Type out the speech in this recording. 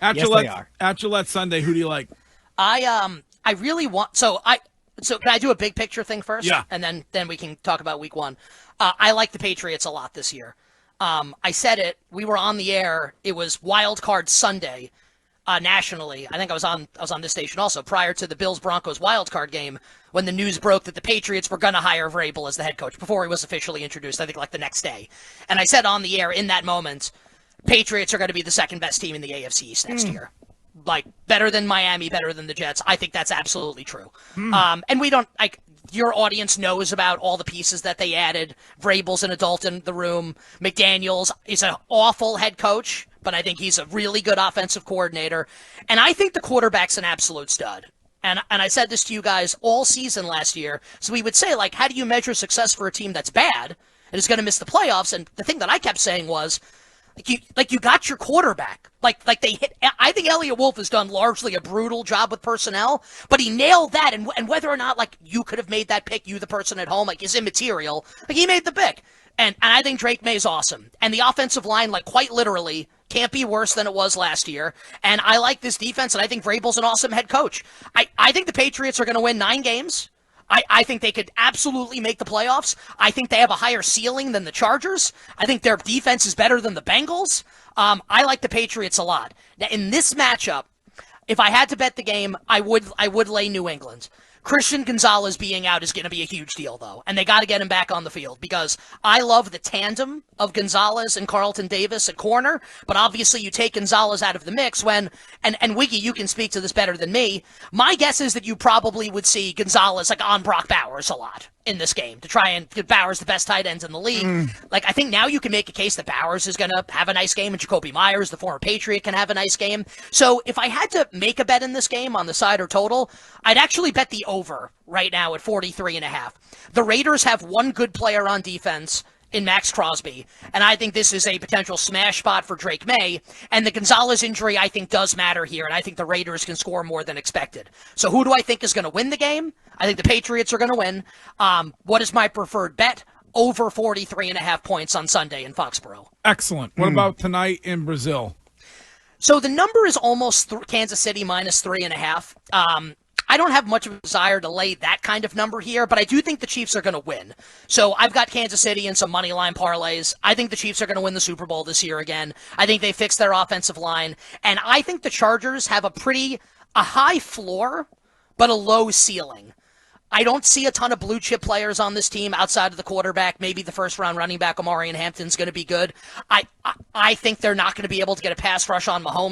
Yes, they are. At Gillette Sunday, who do you like? I really want so can I do a big picture thing first? Yeah. And then we can talk about week one. I like the Patriots a lot this year. I said it. We were on the air. It was Wild Card Sunday, nationally. I think I was on this station also prior to the Bills Broncos Wild Card game when the news broke that the Patriots were going to hire Vrabel as the head coach before he was officially introduced. I think like the next day. And I said on the air in that moment, Patriots are going to be the second best team in the AFC East next year. Like, better than Miami, better than the Jets. I think that's absolutely true. And we don't, like, your audience knows about all the pieces that they added. Vrabel's an adult in the room. McDaniels is an awful head coach, but I think he's a really good offensive coordinator. And I think the quarterback's an absolute stud. And I said this to you guys all season last year. So we would say, like, how do you measure success for a team that's bad and is going to miss the playoffs? And the thing that I kept saying was, you got your quarterback. Like they hit. I think Elliott Wolf has done largely a brutal job with personnel, but he nailed that. And whether or not like you could have made that pick, you the person at home, like is immaterial. Like he made the pick, and I think Drake May's awesome. And the offensive line, like quite literally, can't be worse than it was last year. And I like this defense, and I think Vrabel's an awesome head coach. I think the Patriots are going to win 9 games. I think they could absolutely make the playoffs. I think they have a higher ceiling than the Chargers. I think their defense is better than the Bengals. I like the Patriots a lot. Now, in this matchup, if I had to bet the game, I would lay New England. Christian Gonzalez being out is going to be a huge deal, though, and they got to get him back on the field because I love the tandem of Gonzalez and Carlton Davis at corner, but obviously you take Gonzalez out of the mix when, and Wiggy, you can speak to this better than me, my guess is that you probably would see Gonzalez like on Brock Bowers a lot in this game to try and get Bowers the best tight ends in the league. Like, I think now you can make a case that Bowers is going to have a nice game and Jacoby Myers, the former Patriot, can have a nice game. So if I had to make a bet in this game on the side or total, I'd actually bet the over right now at 43.5. The Raiders have one good player on defense in Max Crosby, and I think this is a potential smash spot for Drake May, and the Gonzalez injury I think does matter here, and I think the Raiders can score more than expected. So who do I think is going to win the game? I think the Patriots are going to win. What is my preferred bet? Over 43.5 points on Sunday in Foxborough. Excellent. What about tonight in Brazil? So the number is almost Kansas City minus 3.5. I don't have much of a desire to lay that kind of number here, but I do think the Chiefs are going to win. So I've got Kansas City in some money line parlays. I think the Chiefs are going to win the Super Bowl this year again. I think they fixed their offensive line. And I think the Chargers have a high floor, but a low ceiling. I don't see a ton of blue chip players on this team outside of the quarterback. Maybe the first round running back, Amari Hampton's going to be good. I think they're not going to be able to get a pass rush on Mahomes.